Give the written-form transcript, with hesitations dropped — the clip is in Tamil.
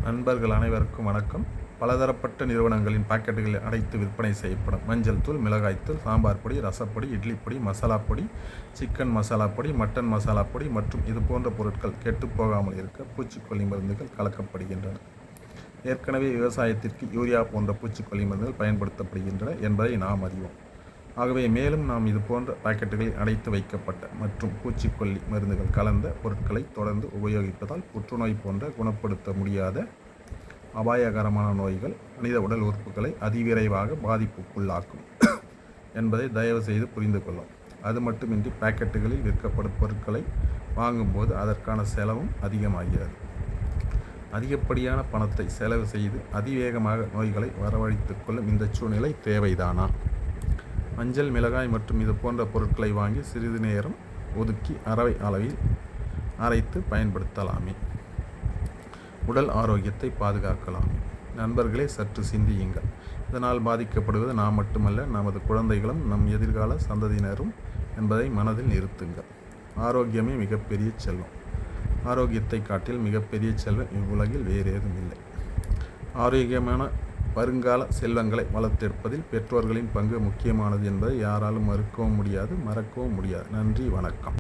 நண்பர்கள் அனைவருக்கும் வணக்கம். பலதரப்பட்ட நிறுவனங்களின் பாக்கெட்டுகளில் அடைத்து விற்பனை செய்யப்படும் மஞ்சள் தூள், மிளகாய்த்தூள், சாம்பார் பொடி, ரசப்பொடி, இட்லி பொடி, மசாலா பொடி, சிக்கன் மசாலா பொடி, மட்டன் மசாலா பொடி மற்றும் இது போன்ற பொருட்கள் கெட்டுப்போகாமல் இருக்க பூச்சிக்கொல்லி மருந்துகள் கலக்கப்படுகின்றன. ஏற்கனவே விவசாயத்திற்கு யூரியா போன்ற பூச்சிக்கொல்லி மருந்துகள் பயன்படுத்தப்படுகின்றன என்பதை நாம் அறிவோம். ஆகவே மேலும் நாம் இது போன்ற பாக்கெட்டுகளில் அடைத்து வைக்கப்பட்ட மற்றும் பூச்சிக்கொல்லி மருந்துகள் கலந்த பொருட்களை தொடர்ந்து உபயோகிப்பதால் புற்றுநோய் போன்ற குணப்படுத்த முடியாத அபாயகரமான நோய்கள் மனித உடல் உறுப்புகளை அதிவிரைவாக பாதிப்புக்குள்ளாக்கும் என்பதை தயவு செய்து புரிந்து கொள்ளும். அது மட்டுமின்றி பாக்கெட்டுகளில் விற்கப்படும் பொருட்களை வாங்கும்போது அதற்கான செலவும் அதிகமாகிறது. அதிகப்படியான பணத்தை செலவு செய்து அதிவேகமாக நோய்களை வரவழைத்துக் கொள்ளும் இந்த சூழ்நிலை தேவைதானா? மஞ்சள், மிளகாய் மற்றும் இது போன்ற பொருட்களை வாங்கி சிறிது நேரம் ஒதுக்கி அரவை அளவில் அரைத்து பயன்படுத்தலாமே. உடல் ஆரோக்கியத்தை பாதுகாக்கலாமே. நண்பர்களே, சற்று சிந்தியுங்கள். இதனால் பாதிக்கப்படுவது நாம் மட்டுமல்ல, நமது குழந்தைகளும் நம் எதிர்கால சந்ததியினரும் என்பதை மனதில் நிறுத்துங்கள். ஆரோக்கியமே மிகப்பெரிய செல்வம். ஆரோக்கியத்தை காட்டில் மிகப்பெரிய செல்வம் இவ்வுலகில் வேறேதும் இல்லை. ஆரோக்கியமான வருங்கால செல்வங்களை வளர்த்தெடுப்பதில் பெற்றோர்களின் பங்கு முக்கியமானது என்பதை யாராலும் மறுக்கவும் முடியாது, மறக்கவும் முடியாது. நன்றி, வணக்கம்.